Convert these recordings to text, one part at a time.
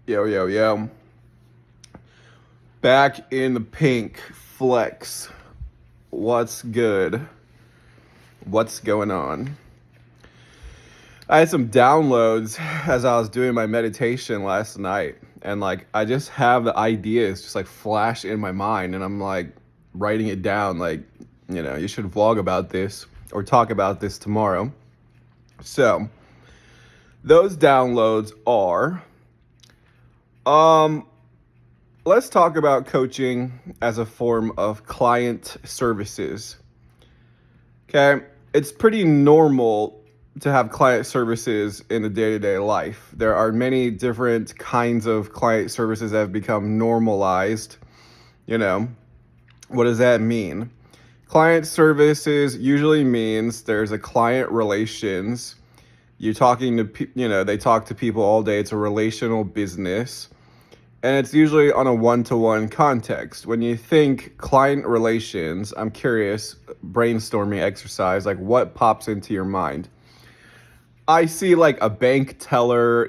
Yo, yo, yo. Back in the pink flex. What's good? What's going on? I had some downloads as I was doing my meditation last night. And I just have the ideas just flash in my mind. And I'm writing it down. You should vlog about this or talk about this tomorrow. So, those downloads are. Um, let's talk about coaching as a form of client services. Okay, it's pretty normal to have client services in the day-to-day life. There are many different kinds of client services that have become normalized. You know, what does that mean? Client services usually means there's a client relations. You're talking to, they talk to people all day. It's a relational business. And it's usually on a one-to-one context. When you think client relations, I'm curious, brainstorming exercise, what pops into your mind? I see a bank teller,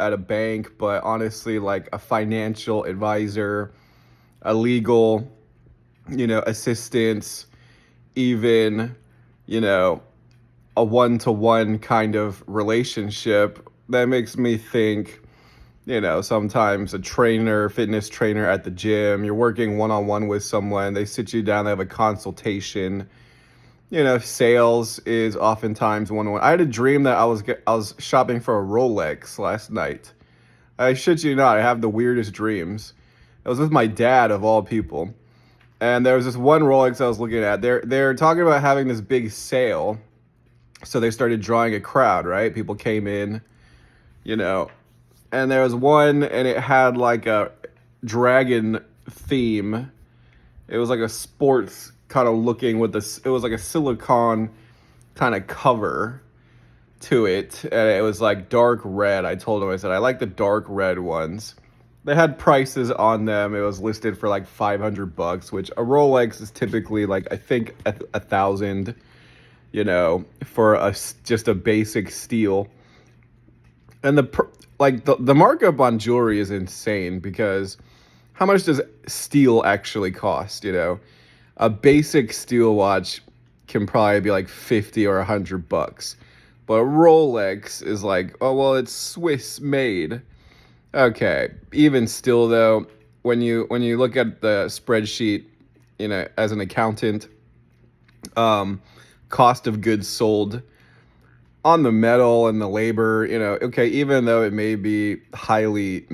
at a bank, but honestly, a financial advisor, a legal, assistance, even, a one-to-one kind of relationship. That makes me think, sometimes a trainer, fitness trainer at the gym, you're working one-on-one with someone, they sit you down, they have a consultation. Sales is oftentimes one-on-one. I had a dream that I was shopping for a Rolex last night. I shit you not, I have the weirdest dreams. I was with my dad of all people. And there was this one Rolex I was looking at. They're talking about having this big sale. So they started drawing a crowd, right? People came in, and there was one, and it had a dragon theme. It was a sports kind of looking with this. It was a silicone kind of cover to it, and it was dark red. I told him, I said, I like the dark red ones. They had prices on them. It was listed for $500, which a Rolex is typically I think $1,000. For just a basic steel. And the markup on jewelry is insane because how much does steel actually cost? A basic steel watch can probably be 50 or $100, but a Rolex is oh well, it's Swiss made. Okay, even still though, when you look at the spreadsheet, as an accountant, cost of goods sold on the metal and the labor, okay, even though it may be highly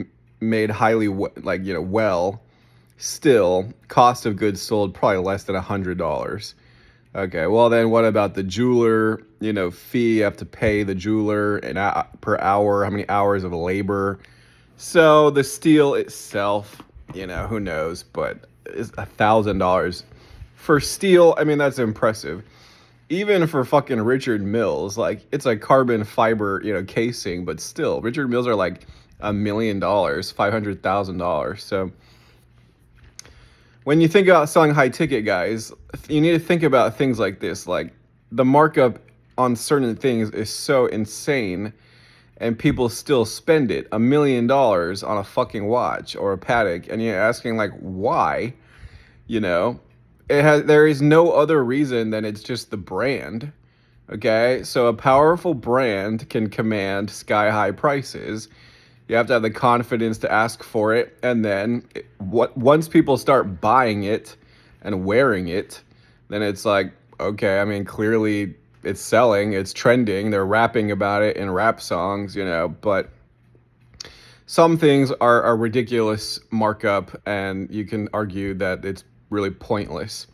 well, still cost of goods sold probably less than $100. Okay, well then what about the jeweler, fee you have to pay the jeweler per hour, how many hours of labor? So the steel itself, who knows, but it's $1,000 for steel. I mean, that's impressive. Even for fucking Richard Mills, it's a carbon fiber, casing, but still, Richard Mills are $1 million, $500,000. So when you think about selling high ticket, guys, you need to think about things like this. The markup on certain things is so insane, and people still spend it. $1 million on a fucking watch or a Patek, and you're asking why, there is no other reason than it's just the brand. Okay, so a powerful brand can command sky high prices. You have to have the confidence to ask for it, and then once people start buying it and wearing it, then it's okay, I mean, clearly it's selling, it's trending, they're rapping about it in rap songs, but some things are a ridiculous markup, and you can argue that it's really pointless.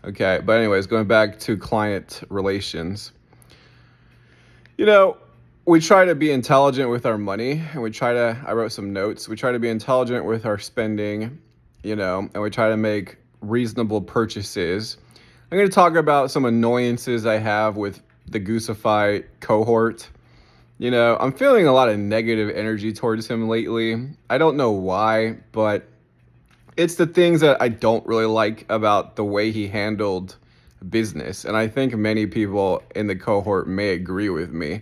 Okay, but anyways, going back to client relations. We try to be intelligent with our money, and I wrote some notes, we try to be intelligent with our spending, and we try to make reasonable purchases. I'm going to talk about some annoyances I have with the Goosify cohort. I'm feeling a lot of negative energy towards him lately. I don't know why, but it's the things that I don't really like about the way he handled business. And I think many people in the cohort may agree with me,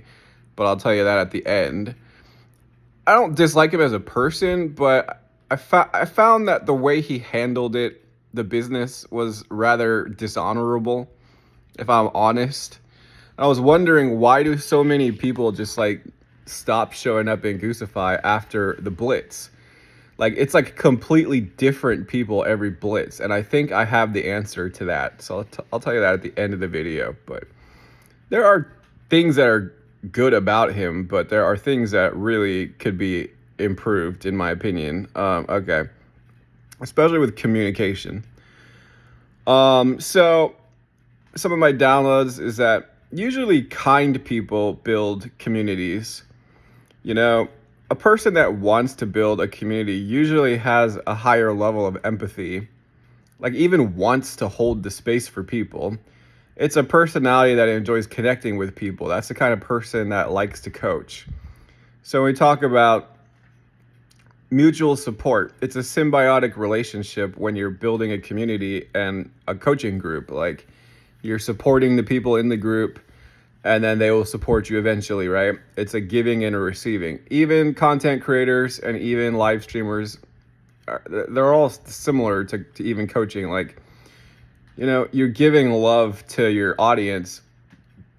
but I'll tell you that at the end. I don't dislike him as a person, but I found that the way he handled it, the business, was rather dishonorable, if I'm honest. I was wondering, why do so many people just like stop showing up in Goosify after the Blitz? Like, it's like completely different people every Blitz, and I think I have the answer to that. So I'll tell you that at the end of the video. But there are things that are good about him, but there are things that really could be improved, in my opinion. Okay, especially with communication. So some of my downloads is that usually kind people build communities. You know, a person that wants to build a community usually has a higher level of empathy, like even wants to hold the space for people. It's a personality that enjoys connecting with people. That's the kind of person that likes to coach. So when we talk about mutual support, it's a symbiotic relationship when you're building a community and a coaching group. Like, you're supporting the people in the group, and then they will support you eventually, right? It's a giving and a receiving. Even content creators and even live streamers, they're all similar to even coaching. Like, you know, you're giving love to your audience,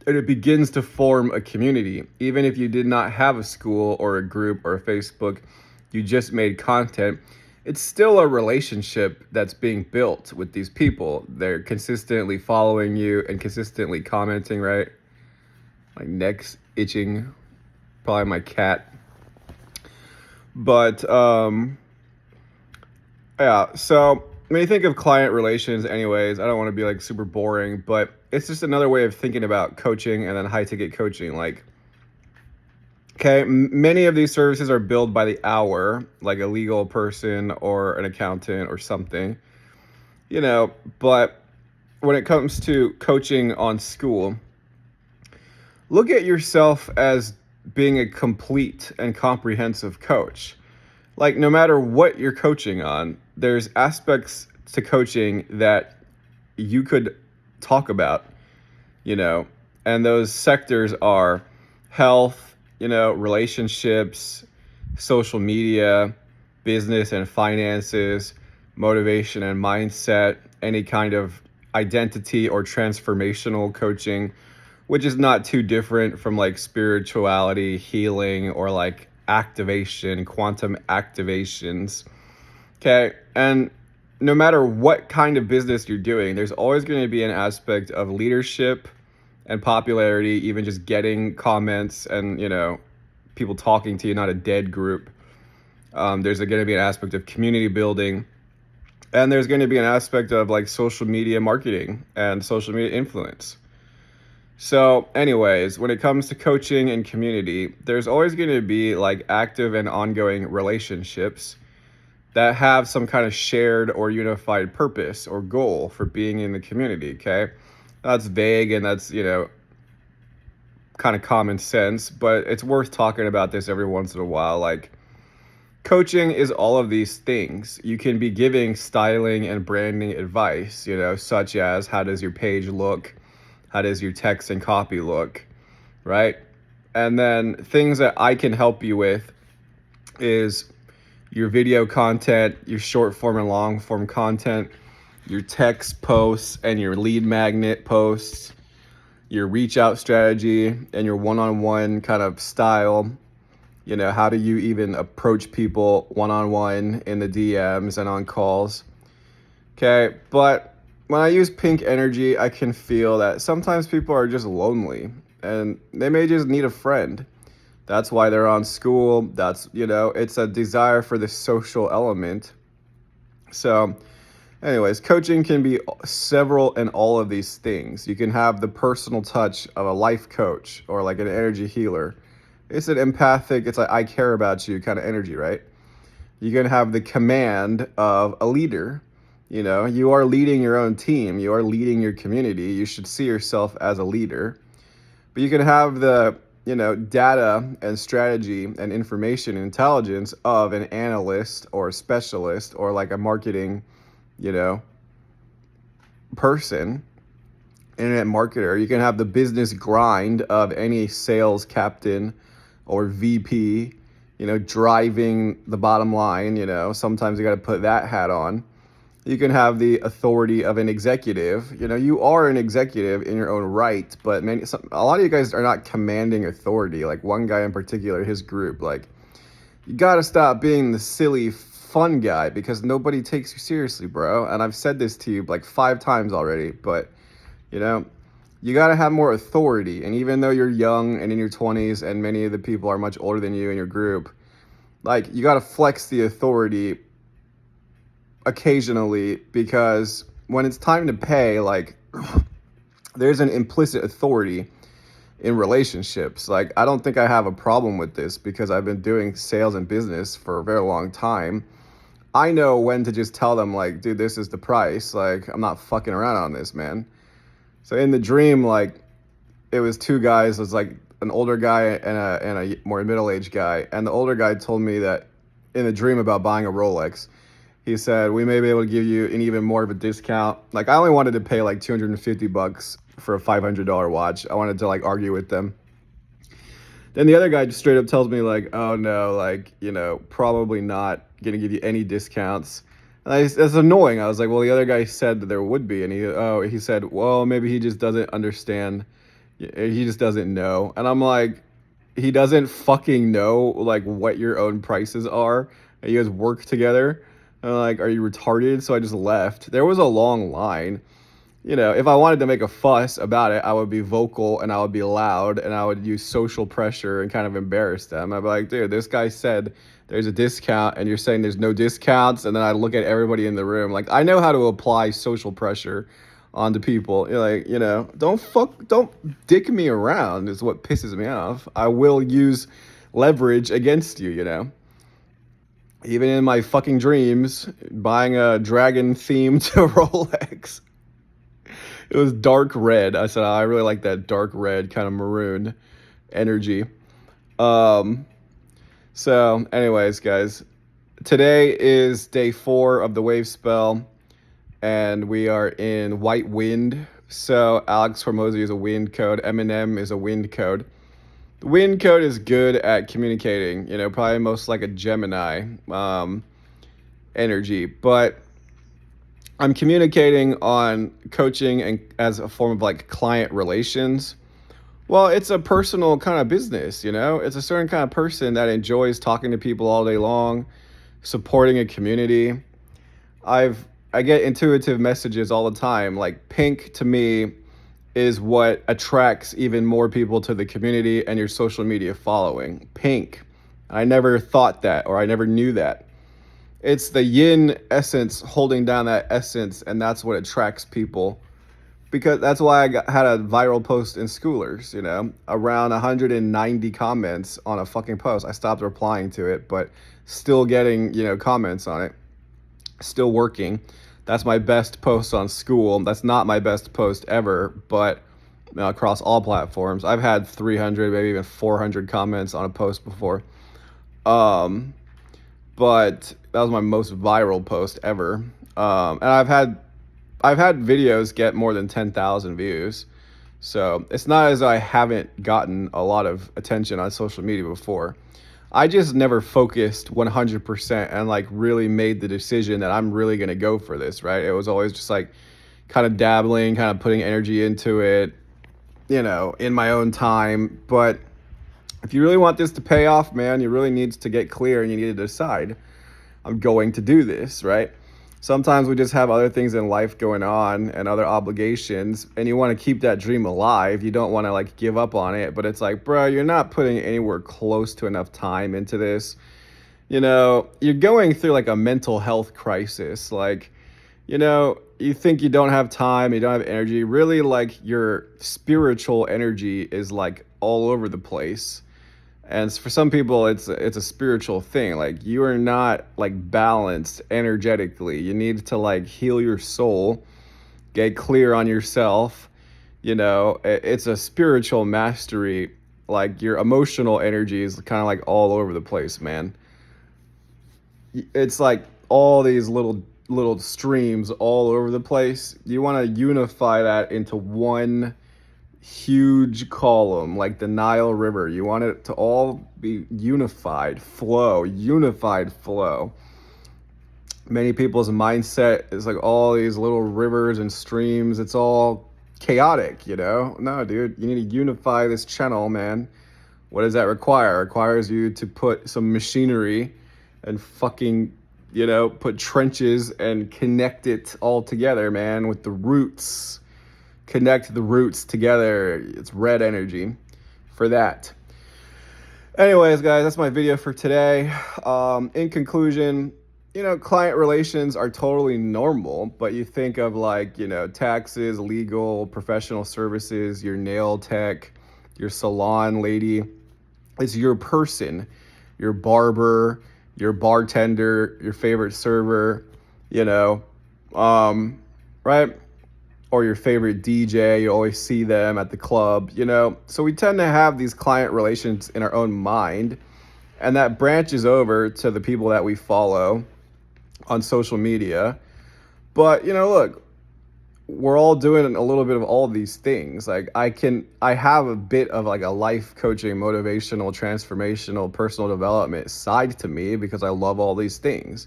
and it begins to form a community. Even if you did not have a school or a group or a Facebook, you just made content, it's still a relationship that's being built with these people. They're consistently following you and consistently commenting, right? My neck's itching, probably my cat. But yeah, so when you think of client relations, anyways, I don't want to be like super boring, but it's just another way of thinking about coaching and then high ticket coaching. Like, okay, many of these services are billed by the hour, like a legal person or an accountant or something, you know. But when it comes to coaching on school, look at yourself as being a complete and comprehensive coach. Like, no matter what you're coaching on, there's aspects to coaching that you could talk about, you know, and those sectors are health, you know, relationships, social media, business and finances, motivation and mindset, any kind of identity or transformational coaching, which is not too different from like spirituality, healing, or like activation, quantum activations. Okay. And no matter what kind of business you're doing, there's always going to be an aspect of leadership and popularity, even just getting comments and, you know, people talking to you, not a dead group. There's going to be an aspect of community building, and there's going to be an aspect of like social media marketing and social media influence. So anyways, when it comes to coaching and community, there's always going to be like active and ongoing relationships that have some kind of shared or unified purpose or goal for being in the community, okay? That's vague and that's, you know, kind of common sense, but it's worth talking about this every once in a while. Like, coaching is all of these things. You can be giving styling and branding advice, you know, such as how does your page look? How does your text and copy look, right? And then things that I can help you with is your video content, your short form and long form content, your text posts and your lead magnet posts, your reach out strategy and your one-on-one kind of style. You know, how do you even approach people one-on-one in the DMs and on calls? Okay, but when I use pink energy, I can feel that sometimes people are just lonely and they may just need a friend. That's why they're on school. That's, you know, it's a desire for the social element. So anyways, coaching can be several and all of these things. You can have the personal touch of a life coach or like an energy healer. It's an empathic, it's like I care about you kind of energy, right? You can have the command of a leader. You know, you are leading your own team. You are leading your community. You should see yourself as a leader. But you can have the, you know, data and strategy and information and intelligence of an analyst or a specialist or like a marketing, you know, person, internet marketer. You can have the business grind of any sales captain or VP, driving the bottom line. Sometimes you got to put that hat on. You can have the authority of an executive. You are an executive in your own right, but a lot of you guys are not commanding authority. Like one guy in particular, his group, like, you got to stop being the silly fun guy because nobody takes you seriously, bro. And I've said this to you like 5 times already, but you got to have more authority. And even though you're young and in your 20s and many of the people are much older than you in your group, like, you got to flex the authority occasionally, because when it's time to pay, like, there's an implicit authority in relationships. Like, I don't think I have a problem with this because I've been doing sales and business for a very long time. I know when to just tell them, like, dude, this is the price. Like, I'm not fucking around on this, man. So in the dream, like, it was 2 guys. It was like an older guy and a more middle-aged guy. And the older guy told me that in the dream about buying a Rolex, he said, we may be able to give you an even more of a discount. Like, I only wanted to pay like $250 for a $500 watch. I wanted to like argue with them. Then the other guy just straight up tells me, like, oh no, like, probably not going to give you any discounts. And that's annoying. I was like, well, the other guy said that there would be. And he said, well, maybe he just doesn't understand. He just doesn't know. And I'm like, he doesn't fucking know, like, what your own prices are. And you guys work together. And I'm like, are you retarded? So I just left. There was a long line. If I wanted to make a fuss about it, I would be vocal and I would be loud and I would use social pressure and kind of embarrass them. I'd be like, dude, this guy said there's a discount and you're saying there's no discounts. And then I look at everybody in the room. Like, I know how to apply social pressure onto people. You're like, don't dick me around is what pisses me off. I will use leverage against you, Even in my fucking dreams, buying a dragon themed Rolex. It was dark red. I said, I really like that dark red kind of maroon energy. So anyways, guys, today is day 4 of the wave spell, and we are in white wind. So Alex Hormozy is a wind code. Eminem is a wind code. The wind code is good at communicating, probably most like a Gemini energy, but I'm communicating on coaching and as a form of like client relations. Well, it's a personal kind of business, It's a certain kind of person that enjoys talking to people all day long, supporting a community. I get intuitive messages all the time. Like, pink to me is what attracts even more people to the community and your social media following. Pink. I never thought that, or I never knew that. It's the yin essence holding down that essence, and that's what attracts people. Because that's why I had a viral post in Schoolers, around 190 comments on a fucking post. I stopped replying to it, but still getting, comments on it. Still working. That's my best post on School. That's not my best post ever, but across all platforms. I've had 300, maybe even 400 comments on a post before. But that was my most viral post ever. And I've had videos get more than 10,000 views. So it's not as though I haven't gotten a lot of attention on social media before. I just never focused 100% and like really made the decision that I'm really going to go for this, right? It was always just like kind of dabbling, kind of putting energy into it, in my own time. But if you really want this to pay off, man, you really need to get clear and you need to decide, I'm going to do this, right? Sometimes we just have other things in life going on and other obligations, and you want to keep that dream alive. You don't want to like give up on it, but it's like, bro, you're not putting anywhere close to enough time into this. You're going through like a mental health crisis. Like, you think you don't have time, you don't have energy. Really, like, your spiritual energy is like all over the place. And for some people, it's a spiritual thing. Like, you are not like balanced energetically. You need to like heal your soul, get clear on yourself. It's a spiritual mastery. Like, your emotional energy is kind of like all over the place, man. It's like all these little streams all over the place. You want to unify that into one huge column like the Nile River. You want it to all be unified flow. Many people's mindset is like all these little rivers and streams. It's all chaotic, you know? No, dude, you need to unify this channel, man. What does that require? It requires you to put some machinery and fucking, put trenches and connect it all together, man, with the roots. Connect the roots together. It's red energy for that. Anyways, guys, that's my video for today. In conclusion, client relations are totally normal, but you think of like, taxes, legal, professional services, your nail tech, your salon lady. It's your person, your barber, your bartender, your favorite server, right? Or your favorite DJ, you always see them at the club, So we tend to have these client relations in our own mind, and that branches over to the people that we follow on social media. But, look, we're all doing a little bit of all of these things. Like I have a bit of like a life coaching, motivational, transformational, personal development side to me because I love all these things.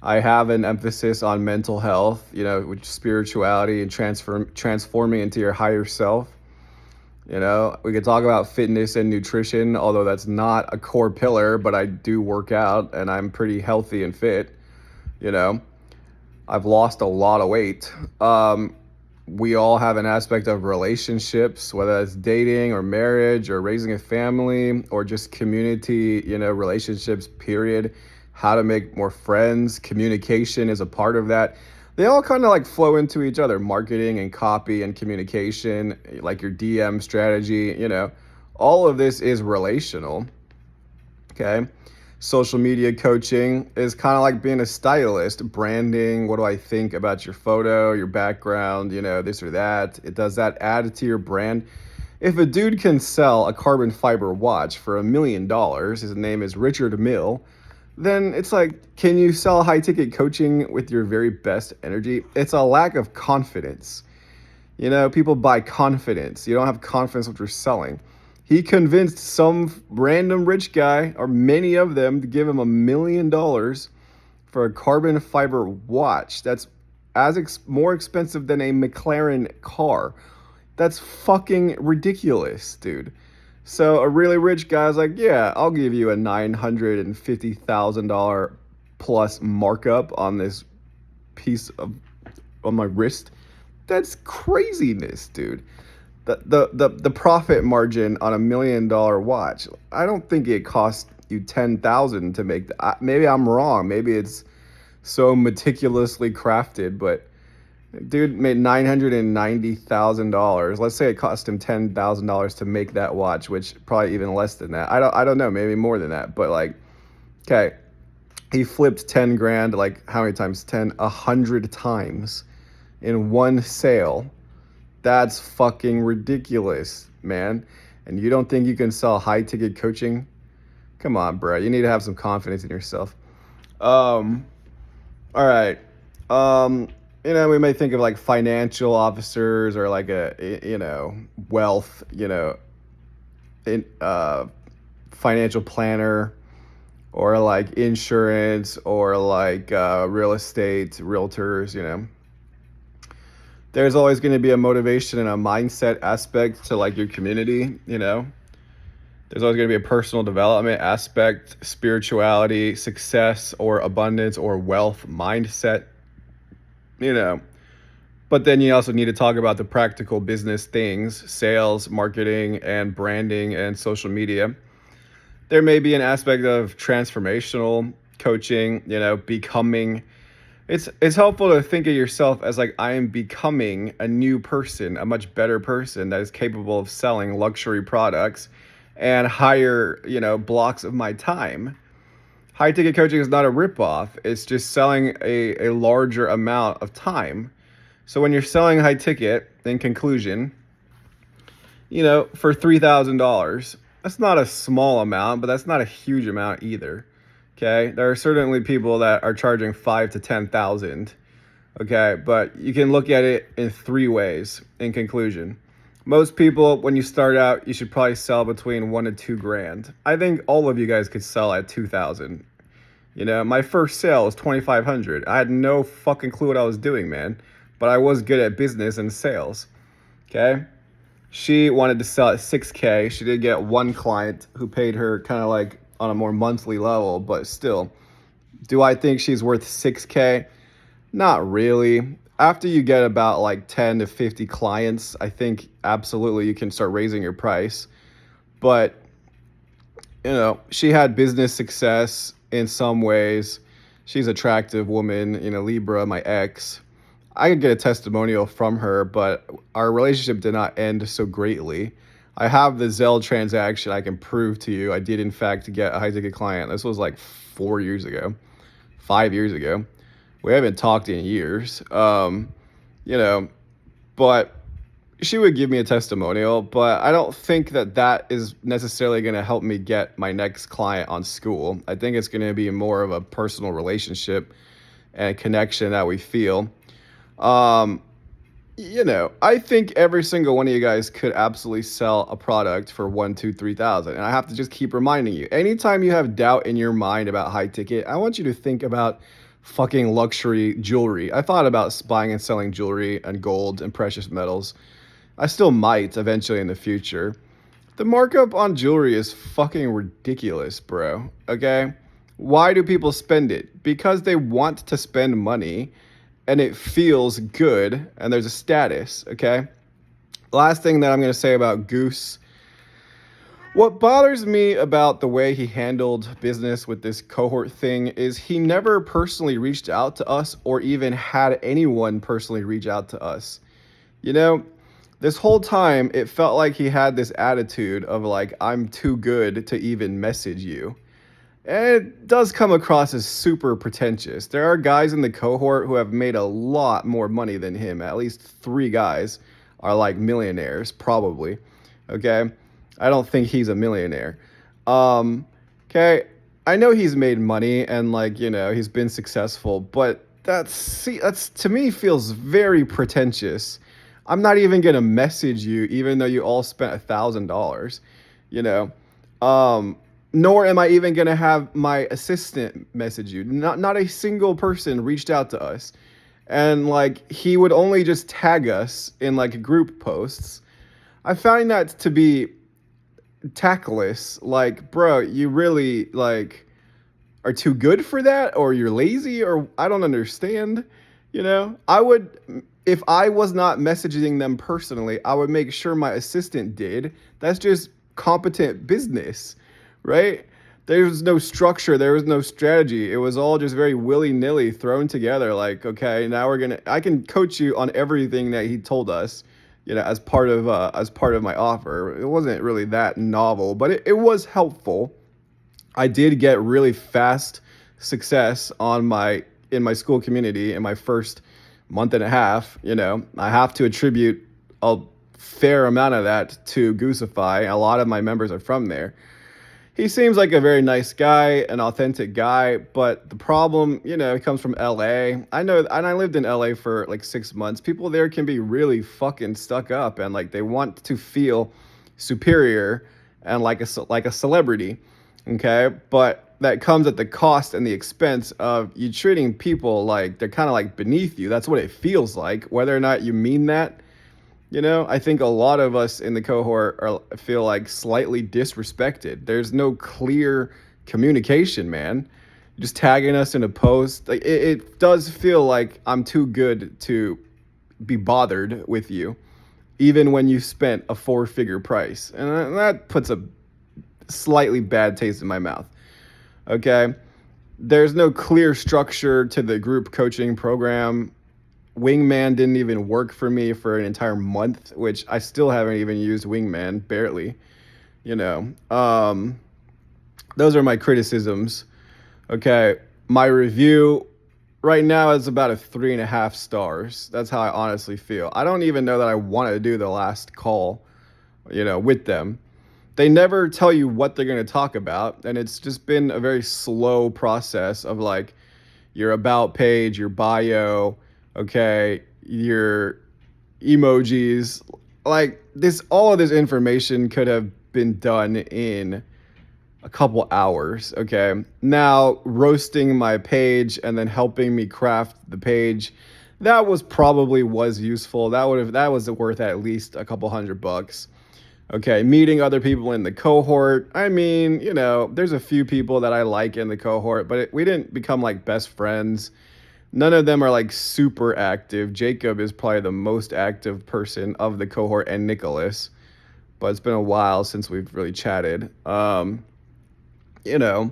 I have an emphasis on mental health, which spirituality and transforming into your higher self. We could talk about fitness and nutrition, although that's not a core pillar, but I do work out and I'm pretty healthy and fit. I've lost a lot of weight. We all have an aspect of relationships, whether it's dating or marriage or raising a family or just community, relationships, period. How to make more friends. Communication is a part of that. They all kind of like flow into each other. Marketing and copy and communication, like your DM strategy, all of this is relational. Okay. Social media coaching is kind of like being a stylist. Branding, what do I think about your photo, your background, this or that. Does that add to your brand? If a dude can sell a carbon fiber watch for $1 million, his name is Richard Mill, then it's like, can you sell high ticket coaching with your very best energy? It's a lack of confidence. People buy confidence. You don't have confidence in what you're selling. He convinced some random rich guy, or many of them, to give him $1 million for a carbon fiber watch. That's more expensive than a McLaren car. That's fucking ridiculous, dude. So a really rich guy's like, yeah, I'll give you a $950,000 plus markup on this piece on my wrist. That's craziness, dude. The profit margin on $1 million watch, I don't think it cost you $10,000 to make that. Maybe I'm wrong. Maybe it's so meticulously crafted, but dude made $990,000. Let's say it cost him $10,000 to make that watch, which probably even less than that. I don't know, maybe more than that. But like, okay, he flipped 10 grand, like how many times? 100 times in one sale. That's fucking ridiculous, man. And you don't think you can sell high ticket coaching? Come on, bro. You need to have some confidence in yourself. All right. We may think of like financial officers or like a, wealth, financial planner or like insurance or like real estate, realtors, There's always going to be a motivation and a mindset aspect to like your community, There's always going to be a personal development aspect, spirituality, success or abundance or wealth mindset, But then you also need to talk about the practical business things, sales, marketing, and branding and social media. There may be an aspect of transformational coaching, becoming. It's helpful to think of yourself as like, I am becoming a new person, a much better person that is capable of selling luxury products and higher, blocks of my time. High ticket coaching is not a ripoff. It's just selling a larger amount of time. So when you're selling high ticket, in conclusion, for $3,000, that's not a small amount, but that's not a huge amount either. Okay, there are certainly people that are charging $5,000 to $10,000. Okay, but you can look at it in three ways. In conclusion, Most people, when you start out, you should probably sell between 1 to 2 grand. I think all of you guys could sell at 2,000. You know, my first sale was 2,500. I had no fucking clue what I was doing, man. But I was good at business and sales. Okay? She wanted to sell at 6K. She did get one client who paid her kind of like on a more monthly level, but still. Do I think she's worth 6K? Not really. After you get about like 10 to 50 clients, I think absolutely you can start raising your price. But, you know, she had business success in some ways. She's an attractive woman, you know, Libra, my ex. I could get a testimonial from her, but our relationship did not end so greatly. I have the Zelle transaction I can prove to you. I did, in fact, get a high ticket client. This was like 4 years ago, 5 years ago. We haven't talked in years, you know, but she would give me a testimonial, but I don't think that that is necessarily going to help me get my next client on school. I think it's going to be more of a personal relationship and connection that we feel. Um, you know, I think every single one of you guys could absolutely sell a product for 1, 2, 3,000. And I have to just keep reminding you, anytime you have doubt in your mind about high ticket, I want you to think about fucking luxury jewelry. I thought about buying and selling jewelry and gold and precious metals. I still might eventually in the future. The markup on jewelry is fucking ridiculous, bro. Okay? Why do people spend it? Because they want to spend money and it feels good and there's a status, okay? Last thing that I'm going to say about Goose. What bothers me about the way he handled business with this cohort thing is he never personally reached out to us or even had anyone personally reach out to us. You know, this whole time it felt like he had this attitude of like, I'm too good to even message you. And it does come across as super pretentious. There are guys in the cohort who have made a lot more money than him. At least 3 guys are like millionaires, probably. Okay? I don't think he's a millionaire. Okay? I know he's made money and like, you know, he's been successful, but that's to me feels very pretentious. I'm not even gonna message you, even though you all spent $1,000, you know. Nor am I even gonna have my assistant message you. Not a single person reached out to us, and like he would only just tag us in like group posts. I find that to be tactless. Like, bro, you really like are too good for that, or you're lazy, or I don't understand. You know, I would, if I was not messaging them personally, I would make sure my assistant did. That's just competent business, right? There was no structure, there was no strategy. It was all just very willy-nilly thrown together. Like, okay, now I can coach you on everything that he told us, you know, as part of my offer. It wasn't really that novel, but it was helpful. I did get really fast success in my school community in my first month and a half. You know, I have to attribute a fair amount of that to Goosify. A lot of my members are from there. He seems like a very nice guy, an authentic guy, but the problem, you know, he comes from LA. I know, and I lived in LA for like 6 months. People there can be really fucking stuck up and like they want to feel superior and like a celebrity. Okay? But that comes at the cost and the expense of you treating people like they're kind of like beneath you. That's what it feels like, whether or not you mean that. You know, I think a lot of us in the cohort feel like slightly disrespected. There's no clear communication, man. Just tagging us in a post. Like it does feel like I'm too good to be bothered with you, even when you spent a 4-figure price. And that puts a slightly bad taste in my mouth. Okay? There's no clear structure to the group coaching program. Wingman didn't even work for me for an entire month, which I still haven't even used Wingman, barely. You know, those are my criticisms. Okay, my review right now is about a 3.5 stars. That's how I honestly feel. I don't even know that I want to do the last call, you know, with them. They never tell you what they're going to talk about, and it's just been a very slow process of like your about page, your bio, okay, your emojis, like this, all of this information could have been done in a couple hours. Okay. Now, roasting my page and then helping me craft the page, that was useful. That was worth at least a couple $100. Okay, meeting other people in the cohort. I mean, there's a few people that I like in the cohort, but we didn't become like best friends. None of them are like super active. Jacob is probably the most active person of the cohort, and Nicholas, but it's been a while since we've really chatted. You know,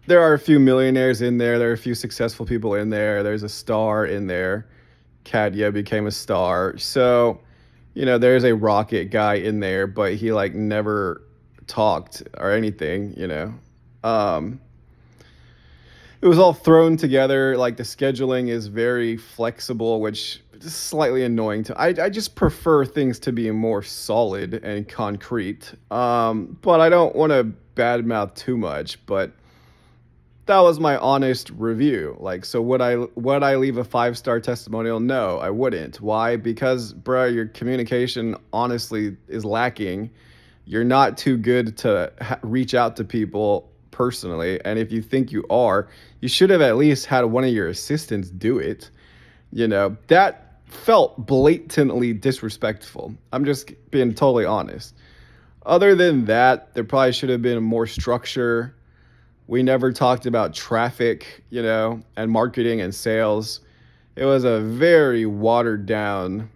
there are a few millionaires in there. There are a few successful people in there. There's a star in there. Katya became a star. So, there's a rocket guy in there, but he like never talked or anything. Um, it was all thrown together. Like the scheduling is very flexible, which is slightly annoying I just prefer things to be more solid and concrete. But I don't want to badmouth too much, but that was my honest review. Like, so would I leave a 5-star testimonial? No, I wouldn't. Why? Because, bro, your communication honestly is lacking. You're not too good to reach out to people personally, and if you think you are, you should have at least had one of your assistants do it. That felt blatantly disrespectful. I'm just being totally honest. Other than that, there probably should have been more structure. We never talked about traffic, and marketing and sales. It was a very watered down,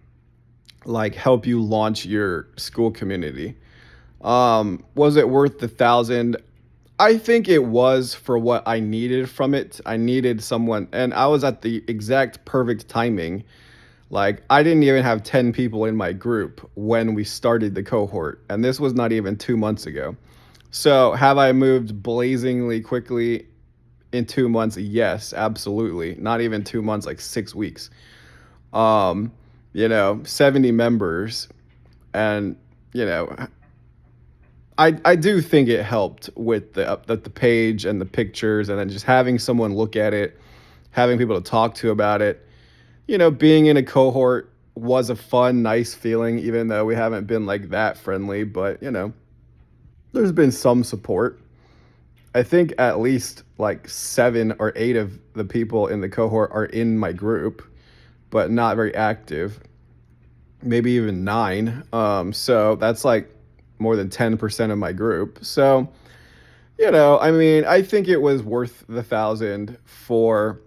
like, help you launch your school community. Was it worth the 1,000? I think it was for what I needed from it. I needed someone, and I was at the exact perfect timing. Like, I didn't even have 10 people in my group when we started the cohort, and this was not even 2 months ago. So, have I moved blazingly quickly in 2 months? Yes, absolutely. Not even 2 months, like 6 weeks. 70 members, and you know, I do think it helped with the page and the pictures, and then just having someone look at it, having people to talk to about it. Being in a cohort was a fun, nice feeling, even though we haven't been like that friendly. But there's been some support. I think at least like 7 or 8 of the people in the cohort are in my group, but not very active. Maybe even 9. So that's like more than 10% of my group. So, I mean, I think it was worth the 1,000 for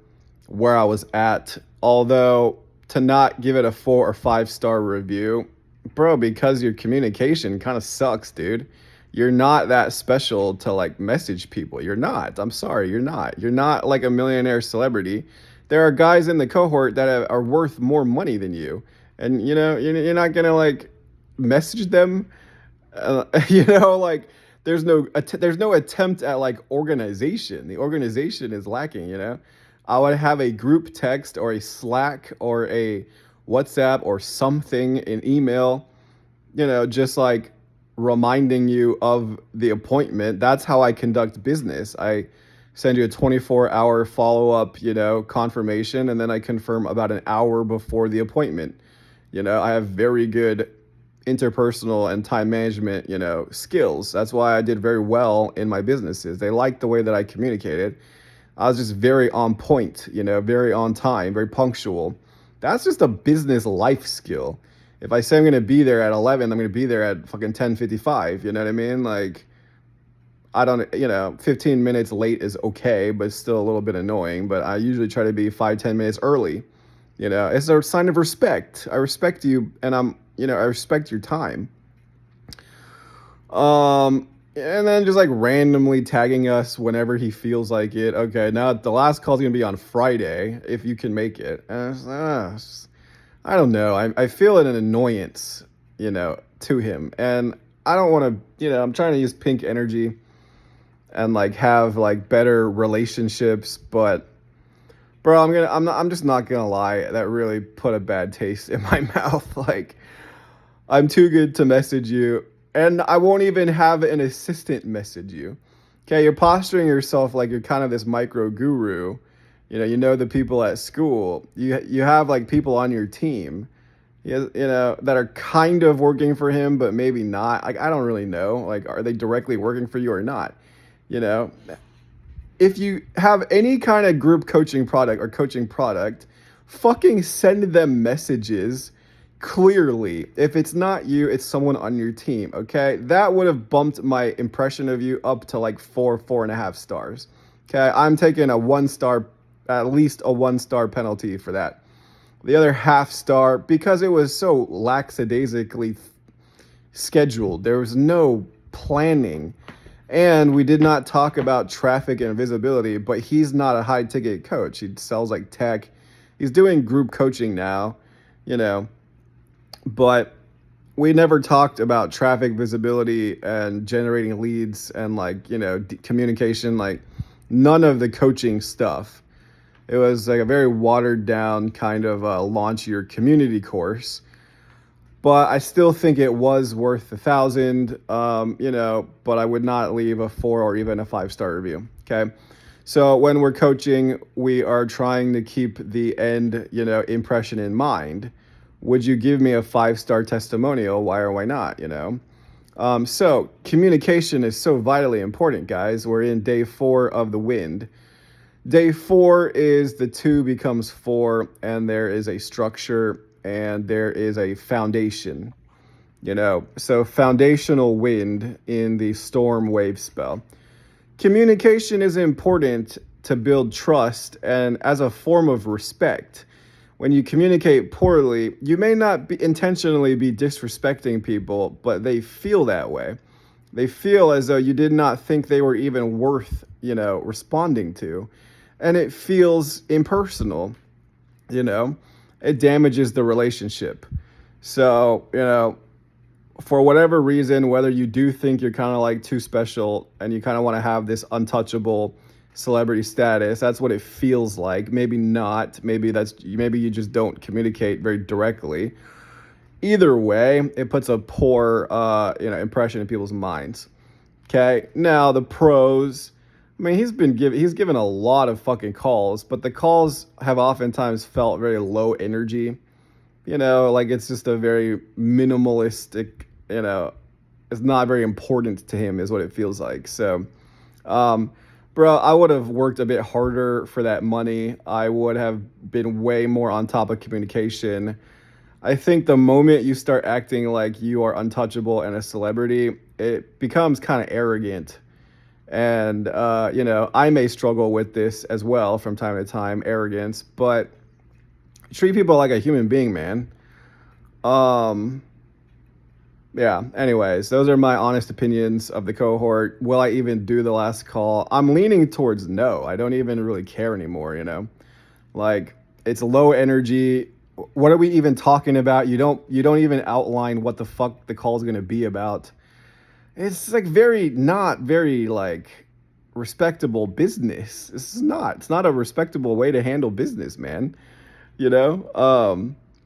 where I was at. Although, to not give it a 4 or 5-star review, bro, because your communication kind of sucks, dude. You're not that special to like message people. You're not. I'm sorry, you're not. You're not like a millionaire celebrity. There are guys in the cohort that are worth more money than you, and you're not gonna like message them. Like there's no attempt at like organization. The organization is lacking. I would have a group text or a Slack or a WhatsApp or something, an email, just like reminding you of the appointment. That's how I conduct business. I send you a 24-hour follow-up, confirmation, and then I confirm about an hour before the appointment. I have very good interpersonal and time management, skills. That's why I did very well in my businesses. They liked the way that I communicated. I was just very on point, very on time, very punctual. That's just a business life skill. If I say I'm going to be there at 11, I'm going to be there at fucking 10:55. You know what I mean? Like, I don't, 15 minutes late is okay, but it's still a little bit annoying. But I usually try to be 5-10 minutes early. It's a sign of respect. I respect you, and I respect your time. And then just like randomly tagging us whenever he feels like it. Okay, now the last call's gonna be on Friday if you can make it. I don't know. I feel an annoyance, to him, and I don't want to. I'm trying to use pink energy and like have like better relationships, but bro, I'm just not gonna lie. That really put a bad taste in my mouth. Like, I'm too good to message you, and I won't even have an assistant message you. Okay, you're posturing yourself like you're kind of this micro guru. The people at school. You have like people on your team. that are kind of working for him, but maybe not. Like, I don't really know. Like, are they directly working for you or not? You know, if you have any kind of group coaching product or coaching product, fucking send them messages clearly. If it's not you, it's someone on your team. Okay, that would have bumped my impression of you up to like 4.5 stars. Okay, I'm taking a 1 star, at least a 1 star penalty for that. The other half star, because it was so lackadaisically scheduled. There was no planning. And we did not talk about traffic and visibility, but he's not a high ticket coach. He sells like tech. He's doing group coaching now, you know, but we never talked about traffic, visibility, and generating leads and like, communication, like none of the coaching stuff. It was like a very watered down kind of launch your community course. But I still think it was worth 1,000, but I would not leave a 4 or even a 5 star review. Okay. So when we're coaching, we are trying to keep the end, impression in mind. Would you give me a 5 star testimonial? Why or why not? So communication is so vitally important, guys. We're in day 4 of the wind. Day 4 is the 2 becomes 4, and there is a structure and there is a foundation, so foundational wind in the storm wave spell. Communication is important to build trust and as a form of respect. When you communicate poorly, you may not intentionally be disrespecting people, but they feel that way. They feel as though you did not think they were even worth, responding to. And it feels impersonal, it damages the relationship. So, for whatever reason, whether you do think you're kind of like too special and you kind of want to have this untouchable celebrity status, that's what it feels like. Maybe not. Maybe you just don't communicate very directly. Either way, it puts a poor, impression in people's minds. Okay. Now the pros. I mean, he's given a lot of fucking calls, but the calls have oftentimes felt very low energy. Like it's just a very minimalistic, it's not very important to him is what it feels like. So, bro, I would have worked a bit harder for that money. I would have been way more on top of communication. I think the moment you start acting like you are untouchable and a celebrity, it becomes kind of arrogant. And, I may struggle with this as well from time to time, arrogance, but treat people like a human being, man. Yeah, anyways, those are my honest opinions of the cohort. Will I even do the last call? I'm leaning towards no. I don't even really care anymore, Like, it's low energy. What are we even talking about? You don't even outline what the fuck the call is going to be about. It's like not very like respectable business. It's not a respectable way to handle business, man.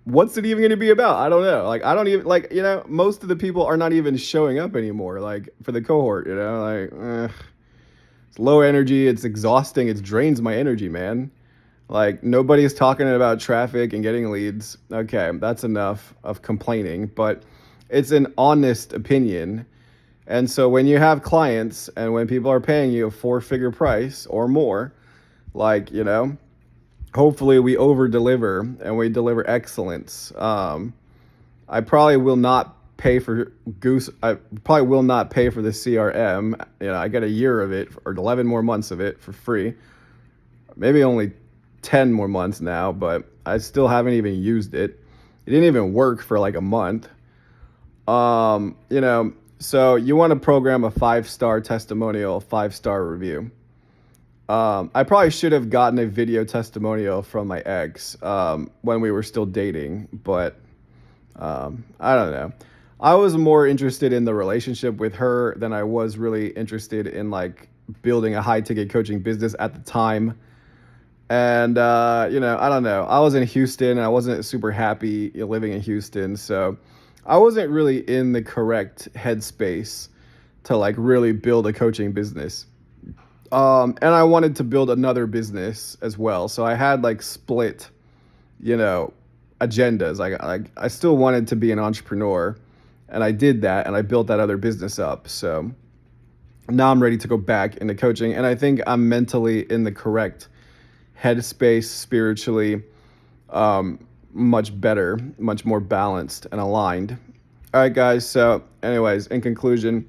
What's it even going to be about? I don't know. Like, I don't even like, most of the people are not even showing up anymore. Like for the cohort, it's low energy. It's exhausting. It drains my energy, man. Like nobody's talking about traffic and getting leads. Okay. That's enough of complaining, but it's an honest opinion. And so when you have clients and when people are paying you a 4-figure price or more, like, hopefully we over deliver and we deliver excellence. I probably will not pay for I probably will not pay for the CRM. I get a year of it or 11 more months of it for free. Maybe only 10 more months now, but I still haven't even used it. It didn't even work for like a month. So you want to program a 5-star testimonial, 5-star review. I probably should have gotten a video testimonial from my ex when we were still dating, but I don't know. I was more interested in the relationship with her than I was really interested in like building a high ticket coaching business at the time. And, I don't know. I was in Houston and I wasn't super happy living in Houston. So I wasn't really in the correct headspace to like really build a coaching business. And I wanted to build another business as well. So I had like split, agendas. I still wanted to be an entrepreneur, and I did that, and I built that other business up. So now I'm ready to go back into coaching, and I think I'm mentally in the correct headspace, spiritually, much better, much more balanced and aligned. All right, guys. So anyways, in conclusion,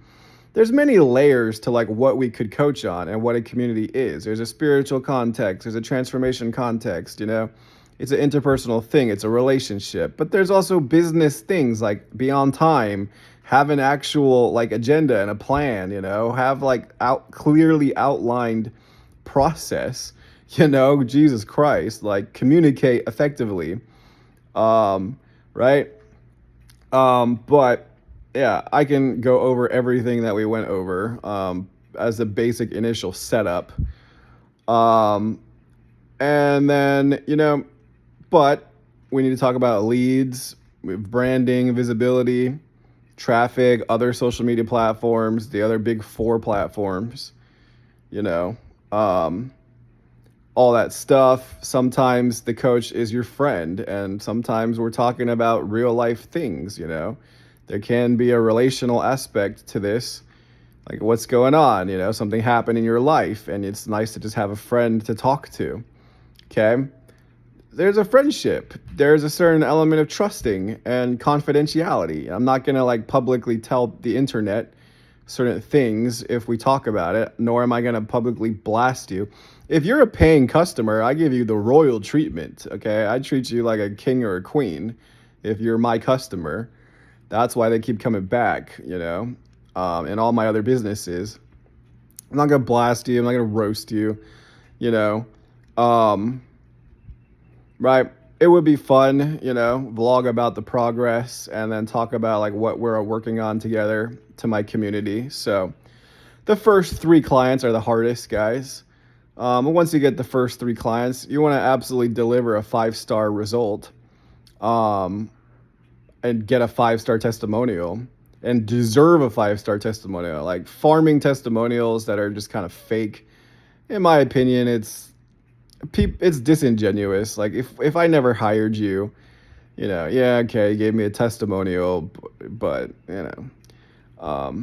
there's many layers to like what we could coach on and what a community is. There's a spiritual context, there's a transformation context, it's an interpersonal thing, it's a relationship. But there's also business things like be on time, have an actual like agenda and a plan, have like clearly outlined process, Jesus Christ, like communicate effectively. Right? But yeah, I can go over everything that we went over as a basic initial setup. And then, but we need to talk about leads, branding, visibility, traffic, other social media platforms, the other big 4 platforms, all that stuff. Sometimes the coach is your friend, and sometimes we're talking about real life things, There can be a relational aspect to this, like what's going on, something happened in your life, and it's nice to just have a friend to talk to, okay? There's a friendship. There's a certain element of trusting and confidentiality. I'm not going to like publicly tell the internet certain things if we talk about it, nor am I going to publicly blast you. If you're a paying customer, I give you the royal treatment, okay? I treat you like a king or a queen if you're my customer. That's why they keep coming back, in all my other businesses. I'm not going to blast you. I'm not going to roast you, right? It would be fun, vlog about the progress and then talk about like what we're working on together to my community. So the first 3 clients are the hardest, guys. Once you get the first 3 clients, you want to absolutely deliver a 5-star result, and get a 5-star testimonial and deserve a 5-star testimonial. Like farming testimonials that are just kind of fake, in my opinion, it's disingenuous. Like if I never hired you, yeah, okay, you gave me a testimonial, but all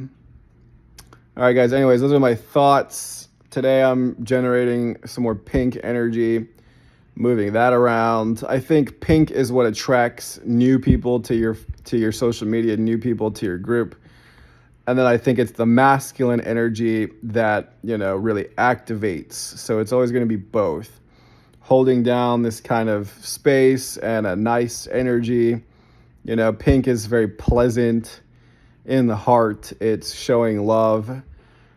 right, guys. Anyways, those are my thoughts. Today I'm generating some more pink energy, moving that around. I think pink is what attracts new people to your social media, new people to your group. And then I think it's the masculine energy that, really activates. So it's always going to be both. Holding down this kind of space and a nice energy. Pink is very pleasant in the heart. It's showing love.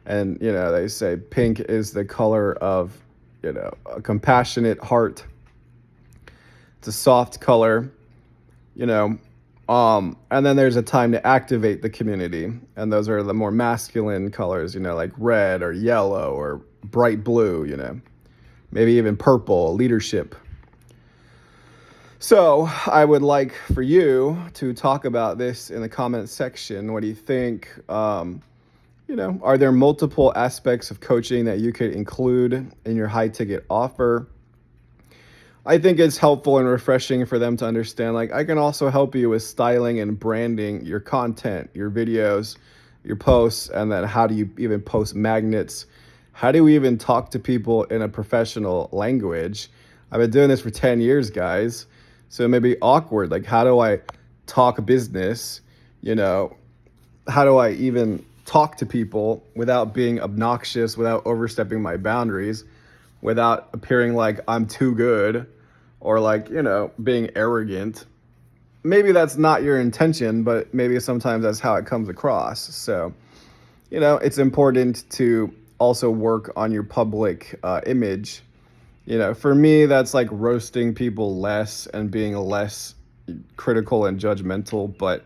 And, they say pink is the color of, a compassionate heart. It's a soft color, and then there's a time to activate the community. And those are the more masculine colors, like red or yellow or bright blue, maybe even purple, leadership. So I would like for you to talk about this in the comments section. What do you think? Are there multiple aspects of coaching that you could include in your high ticket offer? I think it's helpful and refreshing for them to understand, like, I can also help you with styling and branding your content, your videos, your posts, and then how do you even post magnets? How do we even talk to people in a professional language? I've been doing this for 10 years, guys. So it may be awkward. Like, how do I talk business? How do I even talk to people without being obnoxious, without overstepping my boundaries, without appearing like I'm too good or like, being arrogant? Maybe that's not your intention, but maybe sometimes that's how it comes across. So, it's important to also work on your public image. For me, that's like roasting people less and being less critical and judgmental, but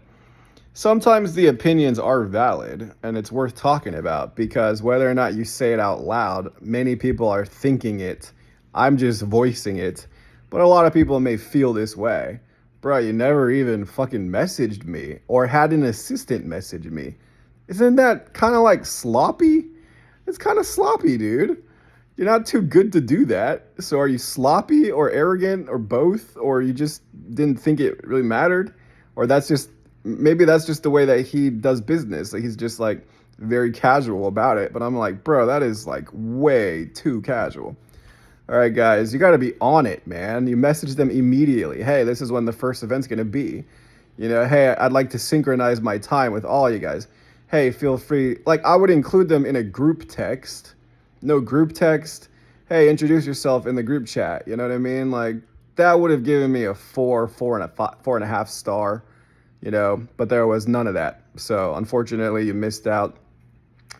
sometimes the opinions are valid and it's worth talking about, because whether or not you say it out loud, many people are thinking it. I'm just voicing it. But a lot of people may feel this way. Bro, you never even fucking messaged me or had an assistant message me. Isn't that kind of like sloppy? It's kind of sloppy, dude. you're not too good to do that. So are you sloppy or arrogant or both, or you just didn't think it really mattered, or maybe that's just the way that he does business. Like he's just like very casual about it. But I'm like, bro, that is like way too casual. All right, guys, you got to be on it, man. You message them immediately. Hey, this is when the first event's going to be. Hey, I'd like to synchronize my time with all you guys. Hey, feel free. Like, I would include them in a group text. No group text. Hey, introduce yourself in the group chat. You know what I mean? Like, that would have given me a 4.5 star, but there was none of that. So, unfortunately, you missed out.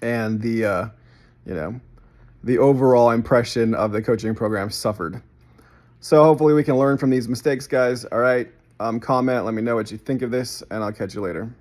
And the overall impression of the coaching program suffered. So hopefully we can learn from these mistakes, guys. All right. Comment, let me know what you think of this, and I'll catch you later.